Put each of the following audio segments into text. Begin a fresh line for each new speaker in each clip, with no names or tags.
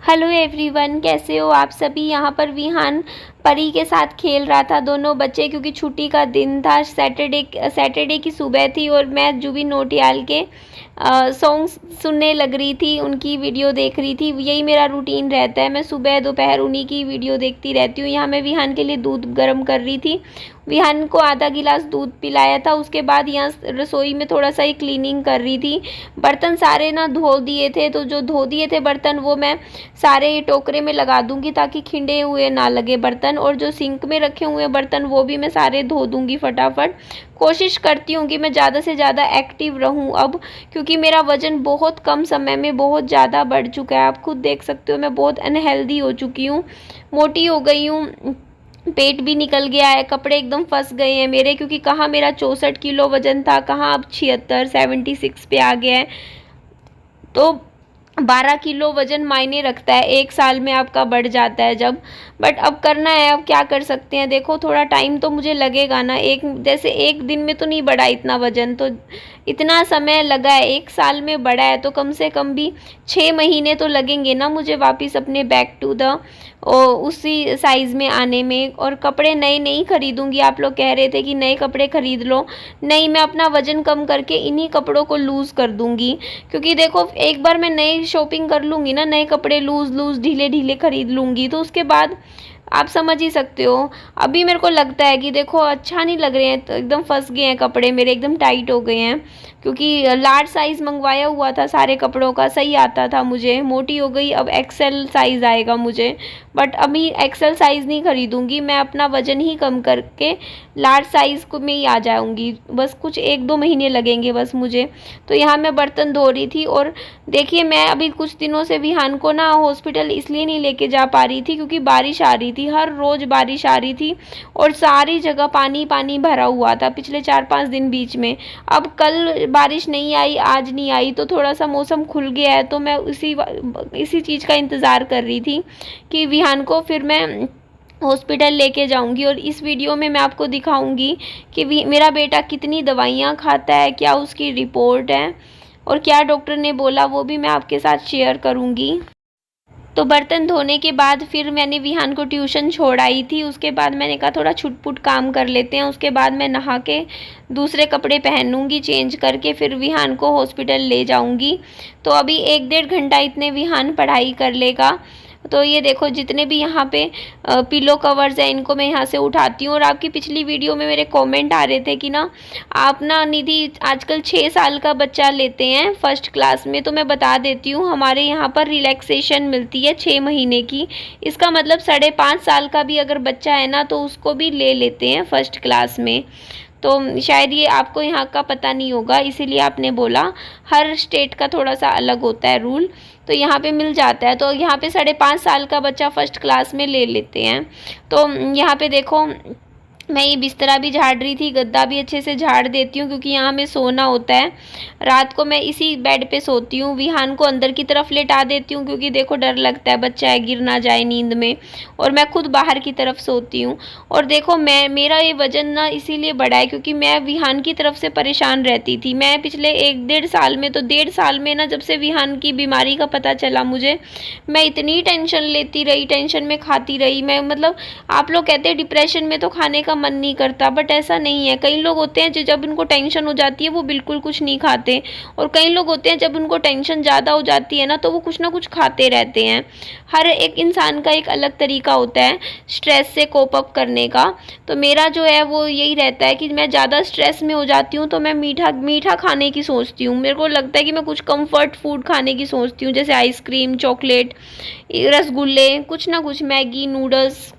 Hello everyone, कैसे हो आप सभी। यहाँ पर विहान परी के साथ खेल रहा था, दोनों बच्चे, क्योंकि छुट्टी का दिन था। सैटरडे की सुबह थी और मैं जुबिन नौटियाल के सॉन्ग सुनने लग रही थी, उनकी वीडियो देख रही थी। यही मेरा रूटीन रहता है, मैं सुबह दोपहर उन्हीं की वीडियो देखती रहती हूँ। यहाँ मैं विहान के लिए दूध गर्म कर रही थी। विहान को आधा गिलास दूध पिलाया था। उसके बाद यहाँ रसोई में थोड़ा सा ही क्लीनिंग कर रही थी। बर्तन सारे ना धो दिए थे, तो जो धो दिए थे बर्तन वो मैं सारे टोकरे में लगा दूंगी ताकि खिंडे हुए ना लगे बर्तन। और जो सिंक में रखे हुए बर्तन वो भी मैं सारे धो दूंगी फटाफट। कोशिश करती हूँ कि मैं ज़्यादा से ज़्यादा एक्टिव रहूँ अब, क्योंकि मेरा वज़न बहुत कम समय में बहुत ज़्यादा बढ़ चुका है। आप खुद देख सकते हो, मैं बहुत अनहेल्दी हो चुकी हूँ, मोटी हो गई हूँ, पेट भी निकल गया है, कपड़े एकदम फंस गए हैं मेरे, क्योंकि कहाँ मेरा 64 किलो वज़न था, कहाँ अब 76 पे आ गया है। तो 12 किलो वज़न मायने रखता है, एक साल में आपका बढ़ जाता है जब। बट अब करना है, अब क्या कर सकते हैं। देखो थोड़ा टाइम तो मुझे लगेगा ना, जैसे एक दिन में तो नहीं बढ़ा इतना वज़न, तो इतना समय लगा है, एक साल में बढ़ा है, तो कम से कम भी 6 महीने तो लगेंगे ना मुझे वापस अपने बैक टू द उसी साइज़ में आने में। और कपड़े नए नहीं खरीदूंगी। आप लोग कह रहे थे कि नए कपड़े खरीद लो, नहीं, मैं अपना वज़न कम करके इन्हीं कपड़ों को लूज़ कर दूंगी। क्योंकि देखो एक बार मैं नई शॉपिंग कर लूँगी ना, नए कपड़े लूज़ ढीले ढीले खरीद लूँगी, तो उसके बाद आप समझ ही सकते हो। अभी मेरे को लगता है कि देखो अच्छा नहीं लग रहे हैं, तो एकदम फंस गए हैं कपड़े मेरे, एकदम टाइट हो गए हैं, क्योंकि लार्ज साइज़ मंगवाया हुआ था सारे कपड़ों का, सही आता था मुझे। मोटी हो गई, अब एक्सेल साइज़ आएगा मुझे। बट अभी एक्सेल साइज़ नहीं खरीदूंगी, मैं अपना वज़न ही कम करके लार्ज साइज़ को में ही आ जाऊंगी। बस कुछ 1-2 महीने लगेंगे बस मुझे। तो यहाँ मैं बर्तन धो रही थी, और देखिए मैं अभी कुछ दिनों से विहान को ना हॉस्पिटल इसलिए नहीं लेके जा पा रही थी क्योंकि बारिश आ रही थी, हर रोज़ बारिश आ रही थी, और सारी जगह पानी पानी भरा हुआ था पिछले 4-5 दिन बीच में। अब कल बारिश नहीं आई, आज नहीं आई, तो थोड़ा सा मौसम खुल गया है, तो मैं इसी चीज़ का इंतज़ार कर रही थी कि विहान को फिर मैं हॉस्पिटल लेके जाऊंगी। और इस वीडियो में मैं आपको दिखाऊंगी कि मेरा बेटा कितनी दवाइयाँ खाता है, क्या उसकी रिपोर्ट है, और क्या डॉक्टर ने बोला, वो भी मैं आपके साथ शेयर करूंगी। तो बर्तन धोने के बाद फिर मैंने विहान को ट्यूशन छोड़ाई थी। उसके बाद मैंने कहा थोड़ा छुटपुट काम कर लेते हैं, उसके बाद मैं नहा के दूसरे कपड़े पहनूंगी, चेंज करके फिर विहान को हॉस्पिटल ले जाऊंगी। तो अभी 1-1.5 घंटा इतने विहान पढ़ाई कर लेगा। तो ये देखो जितने भी यहाँ पे पिलो कवर्स हैं, इनको मैं यहाँ से उठाती हूँ। और आपकी पिछली वीडियो में मेरे कमेंट आ रहे थे कि ना आप ना निधि आजकल 6 साल का बच्चा लेते हैं फर्स्ट क्लास में, तो मैं बता देती हूँ हमारे यहाँ पर रिलैक्सेशन मिलती है 6 महीने की। इसका मतलब 5.5 साल का भी अगर बच्चा है ना, तो उसको भी ले लेते हैं फर्स्ट क्लास में। तो शायद ये आपको यहाँ का पता नहीं होगा, इसीलिए आपने बोला। हर स्टेट का थोड़ा सा अलग होता है रूल, तो यहाँ पे मिल जाता है। तो यहाँ पे 5.5 साल का बच्चा फर्स्ट क्लास में ले लेते हैं। तो यहाँ पे देखो मैं ये बिस्तरा भी झाड़ रही थी, गद्दा भी अच्छे से झाड़ देती हूँ, क्योंकि यहाँ में सोना होता है। रात को मैं इसी बेड पे सोती हूँ। विहान को अंदर की तरफ लेटा देती हूँ, क्योंकि देखो डर लगता है बच्चा है, गिर ना जाए नींद में, और मैं खुद बाहर की तरफ सोती हूँ। और देखो मेरा ये वज़न ना इसीलिए बढ़ा है क्योंकि मैं विहान की तरफ से परेशान रहती थी। मैं पिछले 1-1.5 साल में, तो 1.5 साल में ना, जब से विहान की बीमारी का पता चला मुझे, मैं इतनी टेंशन लेती रही, टेंशन में खाती रही। मैं मतलब आप लोग कहते हैं डिप्रेशन में तो खाने का मन नहीं करता, बट ऐसा नहीं है। कई लोग होते हैं जो जब उनको टेंशन हो जाती है वो बिल्कुल कुछ नहीं खाते, और कई लोग होते हैं जब उनको टेंशन ज़्यादा हो जाती है ना, तो वो कुछ ना कुछ खाते रहते हैं। हर एक इंसान का एक अलग तरीका होता है स्ट्रेस से कोप अप करने का। तो मेरा जो है वो यही रहता है कि मैं ज़्यादा स्ट्रेस में हो जाती हूँ तो मैं मीठा खाने की सोचती हूँ। मेरे को लगता है कि मैं कुछ कंफर्ट फूड खाने की सोचती हूँ, जैसे आइसक्रीम, चॉकलेट, रसगुल्ले, कुछ ना कुछ, मैगी, नूडल्स।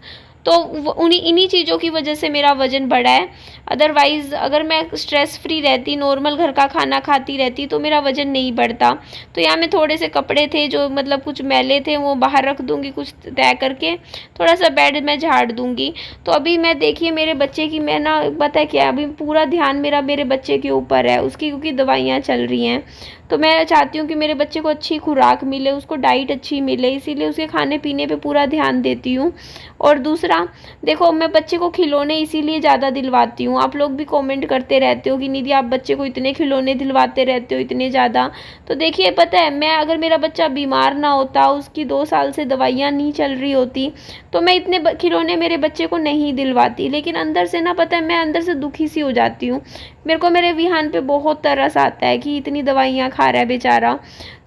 तो इन्हीं चीज़ों की वजह से मेरा वज़न बढ़ा है। अदरवाइज़ अगर मैं स्ट्रेस फ्री रहती, नॉर्मल घर का खाना खाती रहती, तो मेरा वज़न नहीं बढ़ता। तो यहाँ में थोड़े से कपड़े थे जो मतलब कुछ मैले थे, वो बाहर रख दूँगी कुछ तय करके, थोड़ा सा बेड में झाड़ दूँगी। तो अभी मैं देखिए मेरे बच्चे की, मैं ना पता है क्या, अभी पूरा ध्यान मेरा मेरे बच्चे के ऊपर है, उसकी क्योंकि दवाइयाँ चल रही हैं। तो मैं चाहती हूँ कि मेरे बच्चे को अच्छी खुराक मिले, उसको डाइट अच्छी मिले, इसीलिए उसके खाने पीने पे पूरा ध्यान देती हूँ। और दूसरा देखो मैं बच्चे को खिलौने इसीलिए ज़्यादा दिलवाती हूँ। हूँ। आप लोग भी कमेंट करते रहते हो कि निधि आप बच्चे को इतने खिलौने दिलवाते रहते हो इतने ज़्यादा। तो देखिए पता है, मैं अगर मेरा बच्चा बीमार ना होता, उसकी 2 साल से दवाइयाँ नहीं चल रही होती, तो मैं इतने खिलौने मेरे बच्चे को नहीं दिलवाती। लेकिन अंदर से ना पता है, मैं अंदर से दुखी सी हो जाती हूँ। मेरे को मेरे विहान पे बहुत तरस आता है कि इतनी दवाइयाँ खा रहा है बेचारा।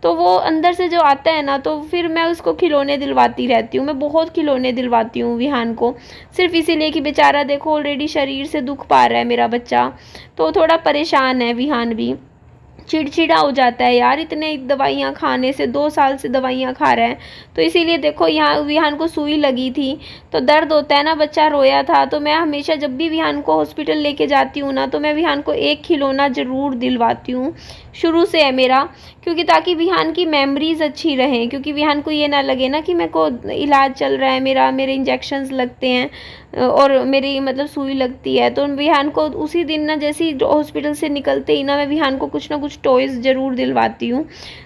तो वो अंदर से जो आता है ना, तो फिर मैं उसको खिलौने दिलवाती रहती हूँ। मैं बहुत खिलौने दिलवाती हूँ विहान को, सिर्फ इसीलिए कि बेचारा देखो ऑलरेडी शरीर से दुख पा रहा है मेरा बच्चा, तो थोड़ा परेशान है विहान भी। चिड़चिड़ा हो जाता है यार, इतने दवाइयाँ खाने से, 2 साल से दवाइयाँ खा रहा है। तो इसीलिए देखो यहाँ विहान को सुई लगी थी, तो दर्द होता है ना, बच्चा रोया था। तो मैं हमेशा जब भी विहान को हॉस्पिटल लेके जाती हूँ ना, तो मैं विहान को एक खिलौना ज़रूर दिलवाती हूँ, शुरू से है मेरा, क्योंकि ताकि विहान की मेमोरीज अच्छी रहें। क्योंकि विहान को ये ना लगे ना कि मेरे को इलाज चल रहा है, मेरे इंजेक्शंस लगते हैं और मेरी मतलब सुई लगती है। तो विहान को उसी दिन ना, जैसे ही हॉस्पिटल से निकलते ही ना, मैं विहान को कुछ ना कुछ टॉयज़ ज़रूर दिलवाती हूँ।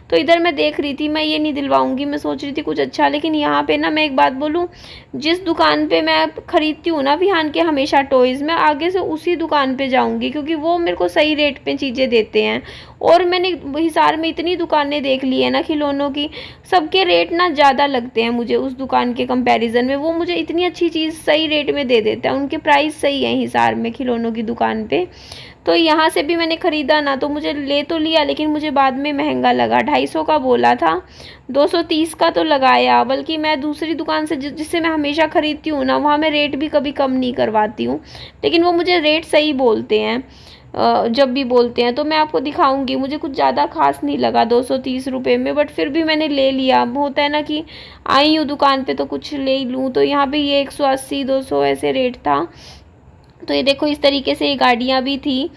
तो इधर मैं देख रही थी, मैं ये नहीं दिलवाऊंगी, मैं सोच रही थी कुछ अच्छा। लेकिन यहाँ पे ना मैं एक बात बोलूँ, जिस दुकान पे मैं खरीदती हूँ ना विहान के हमेशा टॉयज़, मैं आगे से उसी दुकान पे जाऊँगी, क्योंकि वो मेरे को सही रेट पे चीज़ें देते हैं। और मैंने हिसार में इतनी दुकानें देख ली है ना खिलौनों की, सबके रेट ना ज़्यादा लगते हैं मुझे उस दुकान के कंपैरिजन में। वो मुझे इतनी अच्छी चीज़ सही रेट में दे देते हैं, उनके प्राइस सही है हिसार में खिलौनों की दुकान पे। तो यहाँ से भी मैंने ख़रीदा ना, तो मुझे ले तो लिया, लेकिन मुझे बाद में महंगा लगा। 250 का बोला था, 230 का तो लगाया। बल्कि मैं दूसरी दुकान से जिससे मैं हमेशा ख़रीदती हूँ ना, वहाँ मैं रेट भी कभी कम नहीं करवाती हूँ, लेकिन वो मुझे रेट सही बोलते हैं जब भी बोलते हैं। तो मैं आपको दिखाऊंगी, मुझे कुछ ज़्यादा खास नहीं लगा 230 रुपये में, बट फिर भी मैंने ले लिया। होता है ना कि आई हूँ दुकान पे तो कुछ ले ही लूँ। तो यहाँ पे ये 180 200 ऐसे रेट था। तो ये देखो इस तरीके से ये गाड़ियाँ भी थी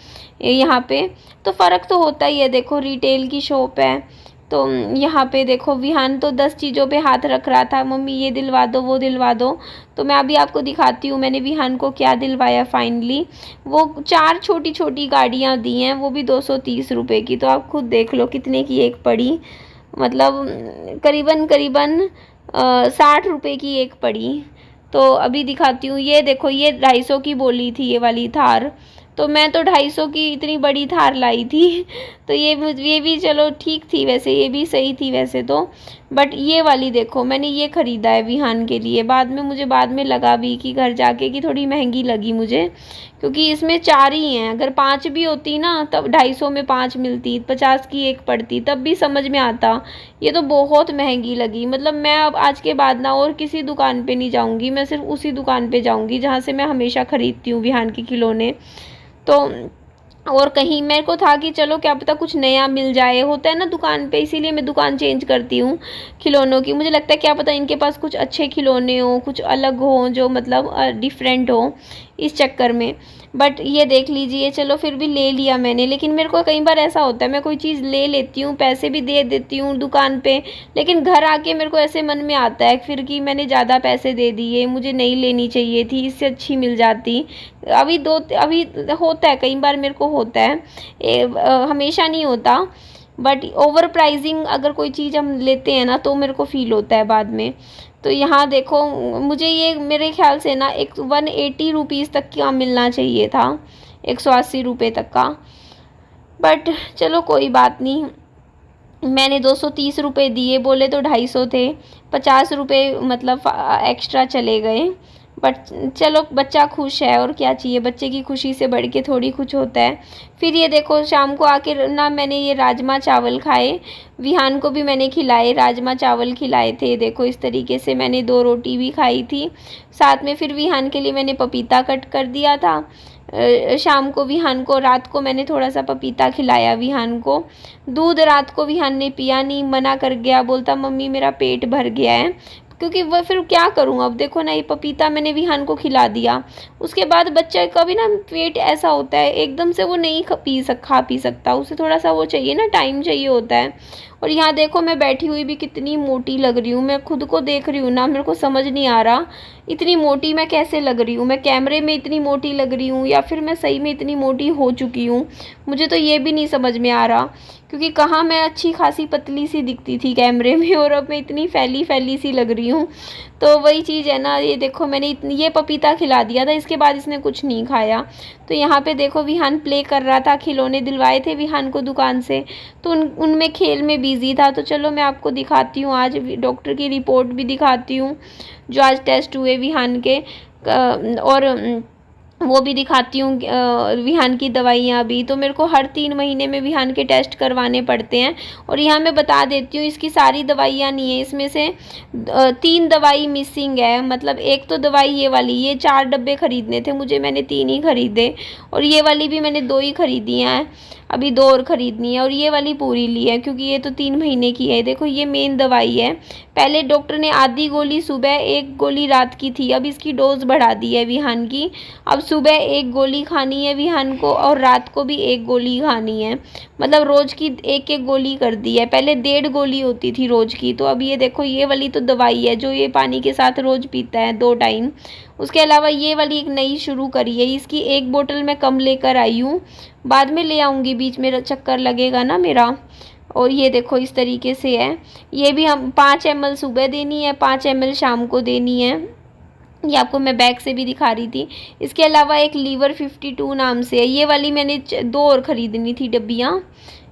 यहाँ पे। तो फ़र्क तो होता ही है, देखो रिटेल की शॉप है। तो यहाँ पे देखो विहान तो 10 चीज़ों पे हाथ रख रहा था, मम्मी ये दिलवा दो वो दिलवा दो। तो मैं अभी आपको दिखाती हूँ मैंने विहान को क्या दिलवाया फाइनली। वो 4 छोटी छोटी गाड़ियाँ दी हैं, वो भी 230 रुपये की। तो आप खुद देख लो कितने की एक पड़ी, मतलब करीबन करीबन 60 रुपये की एक पड़ी। तो अभी दिखाती हूँ, ये देखो ये 250 की बोली थी ये वाली थार, तो मैं तो 250 की इतनी बड़ी थार लाई थी। तो ये भी चलो ठीक थी वैसे, ये भी सही थी वैसे तो। बट ये वाली देखो मैंने ये ख़रीदा है विहान के लिए। मुझे बाद में लगा भी कि घर जाके कि थोड़ी महंगी लगी मुझे, क्योंकि इसमें 4 ही हैं। अगर 5 भी होती ना, तब 250 में 5 मिलती, 50 की एक पड़ती, तब भी समझ में आता। ये तो बहुत महंगी लगी। मतलब मैं अब आज के बाद ना और किसी दुकान पे नहीं जाऊँगी, मैं सिर्फ उसी दुकान पे जाऊँगी जहाँ से मैं हमेशा ख़रीदती हूँ विहान के खिलौने। तो और कहीं मेरे को था कि चलो क्या पता कुछ नया मिल जाए, होता है ना दुकान पे, इसीलिए मैं दुकान चेंज करती हूँ खिलौनों की। मुझे लगता है क्या पता इनके पास कुछ अच्छे खिलौने हो, कुछ अलग हो, जो मतलब डिफरेंट हो, इस चक्कर में। बट ये देख लीजिए, चलो फिर भी ले लिया मैंने। लेकिन मेरे को कई बार ऐसा होता है, मैं कोई चीज़ ले लेती हूँ, पैसे भी दे देती हूँ दुकान पे, लेकिन घर आके मेरे को ऐसे मन में आता है फिर कि मैंने ज़्यादा पैसे दे दिए, मुझे नहीं लेनी चाहिए थी, इससे अच्छी मिल जाती। अभी होता है, कई बार मेरे को होता है, हमेशा नहीं होता। बट ओवर प्राइसिंग अगर कोई चीज़ हम लेते हैं ना, तो मेरे को फील होता है बाद में। तो यहाँ देखो मुझे ये मेरे ख्याल से ना 180 रुपीज़ तक का मिलना चाहिए था, 180 रुपये तक का। बट चलो कोई बात नहीं, मैंने 230 रुपये दिए, बोले तो 250 थे, 50 रुपये मतलब एक्स्ट्रा चले गए। बट चलो बच्चा खुश है, और क्या चाहिए, बच्चे की खुशी से बढ़ के थोड़ी कुछ होता है। फिर ये देखो शाम को आके ना मैंने ये राजमा चावल खाए, विहान को भी मैंने खिलाए, राजमा चावल खिलाए थे। देखो इस तरीके से मैंने 2 रोटी भी खाई थी साथ में। फिर विहान के लिए मैंने पपीता कट कर दिया था। शाम को विहान को, रात को मैंने थोड़ा सा पपीता खिलाया विहान को। दूध रात को विहान ने पिया नहीं, मना कर गया, बोलता मम्मी मेरा पेट भर गया है। क्योंकि वह फिर क्या करूँ, अब देखो ना ये पपीता मैंने विहान को खिला दिया, उसके बाद बच्चे का भी ना पेट ऐसा होता है एकदम से वो नहीं खा पी सकता, उसे थोड़ा सा वो चाहिए ना, टाइम चाहिए होता है। और यहाँ देखो मैं बैठी हुई भी कितनी मोटी लग रही हूँ, मैं खुद को देख रही हूँ ना, मेरे को समझ नहीं आ रहा इतनी मोटी मैं कैसे लग रही हूँ। मैं कैमरे में इतनी मोटी लग रही हूँ या फिर मैं सही में इतनी मोटी हो चुकी हूँ, मुझे तो ये भी नहीं समझ में आ रहा। क्योंकि कहाँ मैं अच्छी खासी पतली सी दिखती थी कैमरे में और अब मैं इतनी फैली फैली सी लग रही हूँ। तो वही चीज़ है ना, ये देखो मैंने ये पपीता खिला दिया था, इसके बाद इसने कुछ नहीं खाया। तो यहाँ पे देखो विहान प्ले कर रहा था, खिलौने दिलवाए थे विहान को दुकान से, तो उनमें खेल में बिजी था। तो चलो मैं आपको दिखाती हूँ, आज डॉक्टर की रिपोर्ट भी दिखाती हूँ जो आज टेस्ट हुए विहान के, और वो भी दिखाती हूँ विहान की दवाइयाँ भी। तो मेरे को हर 3 महीने में विहान के टेस्ट करवाने पड़ते हैं। और यहाँ मैं बता देती हूँ इसकी सारी दवाइयाँ नहीं है, इसमें से 3 दवाई मिसिंग है। मतलब एक तो दवाई ये वाली, ये 4 डब्बे खरीदने थे मुझे, मैंने 3 ही खरीदे, और ये वाली भी मैंने 2 ही खरीदी हैं, अभी 2 और ख़रीदनी है। और ये वाली पूरी ली है क्योंकि ये तो 3 महीने की है। देखो ये मेन दवाई है, पहले डॉक्टर ने आधी गोली सुबह 1 गोली रात की थी, अब इसकी डोज बढ़ा दी है विहान की। अब सुबह 1 गोली खानी है विहान को और रात को भी 1 गोली खानी है, मतलब रोज़ की 1-1 गोली कर दी है। पहले 1.5 गोली होती थी रोज़ की, तो अब ये देखो ये वाली तो दवाई है जो ये पानी के साथ रोज़ पीता है 2 टाइम। उसके अलावा ये वाली एक नई शुरू करी है, इसकी 1 बोतल मैं कम लेकर आई हूँ, बाद में ले आऊँगी, बीच में चक्कर लगेगा ना मेरा। और ये देखो इस तरीके से है, ये भी हम 5 ml सुबह देनी है, 5 ml शाम को देनी है। ये आपको मैं बैग से भी दिखा रही थी। इसके अलावा एक लीवर 52 नाम से है, ये वाली मैंने 2 और ख़रीदनी थी डब्बियाँ,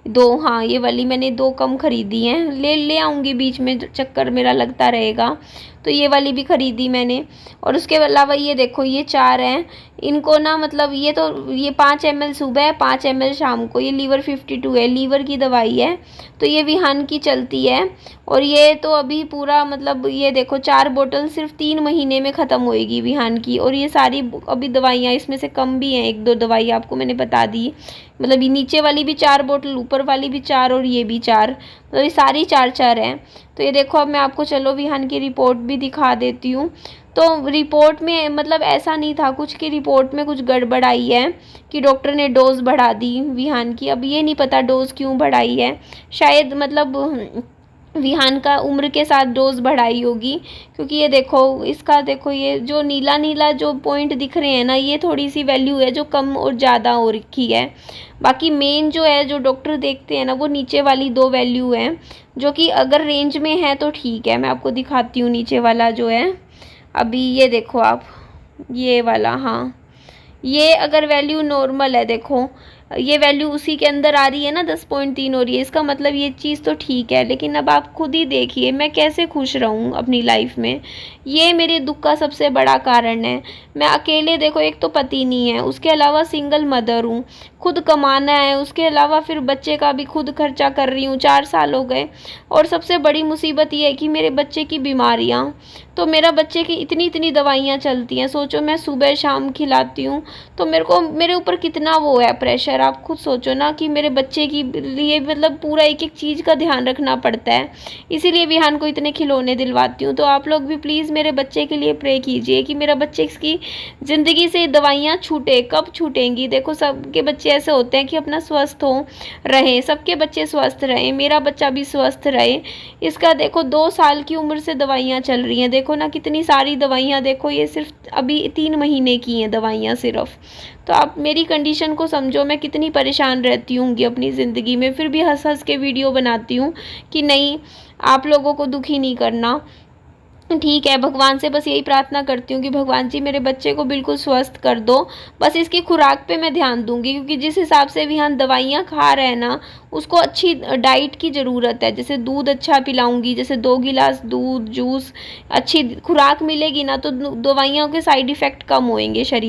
2, हाँ ये वाली मैंने 2 कम ख़रीदी हैं, ले आऊँगी, बीच में चक्कर मेरा लगता रहेगा। तो ये वाली भी ख़रीदी मैंने। और उसके अलावा ये देखो ये 4 हैं, इनको ना मतलब ये 5 ml सुबह, 5 ml शाम को। ये लीवर 52 है, लीवर की दवाई है, तो ये विहान की चलती है। और ये तो अभी पूरा मतलब ये देखो 4 बोतल सिर्फ 3 महीने में ख़त्म होएगी विहान की। और ये सारी अभी दवाइयाँ इसमें से कम भी हैं, 1-2 दवाई आपको मैंने बता दी, मतलब ये नीचे वाली भी 4 बोतल, ऊपर वाली भी 4 और ये भी 4, मतलब ये सारी 4-4 हैं। तो ये देखो अब मैं आपको चलो विहान की रिपोर्ट भी दिखा देती हूँ। तो रिपोर्ट में मतलब ऐसा नहीं था कुछ कि रिपोर्ट में कुछ गड़बड़ आई है कि डॉक्टर ने डोज़ बढ़ा दी विहान की। अब ये नहीं पता डोज़ क्यों बढ़ाई है, शायद मतलब विहान का उम्र के साथ डोज बढ़ाई होगी। क्योंकि ये देखो इसका देखो ये जो नीला नीला जो पॉइंट दिख रहे हैं ना, ये थोड़ी सी वैल्यू है जो कम और ज़्यादा हो रखी है। बाकी मेन जो है जो डॉक्टर देखते हैं ना, वो नीचे वाली 2 वैल्यू हैं जो कि अगर रेंज में है तो ठीक है। मैं आपको दिखाती हूँ नीचे वाला जो है, अभी ये देखो आप, ये वाला, हाँ ये अगर वैल्यू नॉर्मल है, देखो ये वैल्यू उसी के अंदर आ रही है ना, 10.3 हो रही है, इसका मतलब ये चीज़ तो ठीक है। लेकिन अब आप खुद ही देखिए मैं कैसे खुश रहूँ अपनी लाइफ में, ये मेरे दुख का सबसे बड़ा कारण है। मैं अकेले देखो, एक तो पति नहीं है, उसके अलावा सिंगल मदर हूँ, खुद कमाना है, उसके अलावा फिर बच्चे का भी खुद खर्चा कर रही हूँ, 4 साल हो गए। और सबसे बड़ी मुसीबत ये है कि मेरे बच्चे की बीमारियाँ, तो मेरा बच्चे की इतनी दवाइयाँ चलती हैं। सोचो मैं सुबह शाम खिलाती हूँ, तो मेरे ऊपर कितना वो है प्रेशर, आप खुद सोचो ना कि मेरे बच्चे की लिए मतलब पूरा एक चीज़ का ध्यान रखना पड़ता है। इसीलिए विहान को इतने खिलौने दिलवाती हूँ। तो आप लोग भी प्लीज़ मेरे बच्चे के लिए प्रे कीजिए कि मेरा बच्चे की ज़िंदगी से दवाइयाँ छूटे। कब छूटेंगी? देखो सबके बच्चे ऐसे होते हैं कि अपना स्वस्थ हो रहे, सबके बच्चे स्वस्थ रहें, मेरा बच्चा भी स्वस्थ रहे। इसका देखो 2 साल की उम्र से दवाइयाँ चल रही हैं, देखो ना कितनी सारी दवाइयाँ, देखो ये सिर्फ अभी 3 महीने की हैं दवाइयाँ सिर्फ। तो आप मेरी कंडीशन को समझो, मैं कितनी परेशान रहती हूँगी अपनी ज़िंदगी में, फिर भी हंस हंस के वीडियो बनाती हूँ कि नहीं आप लोगों को दुखी नहीं करना। ठीक है, भगवान से बस यही प्रार्थना करती हूँ कि भगवान जी मेरे बच्चे को बिल्कुल स्वस्थ कर दो। बस इसकी खुराक पे मैं ध्यान दूंगी, क्योंकि जिस हिसाब से विहान दवाइयाँ खा रहे हैं ना, उसको अच्छी डाइट की ज़रूरत है। जैसे दूध अच्छा पिलाऊंगी, जैसे 2 गिलास दूध, जूस, अच्छी खुराक मिलेगी ना, तो दवाइयों के साइड इफ़ेक्ट कम होएंगे शरीर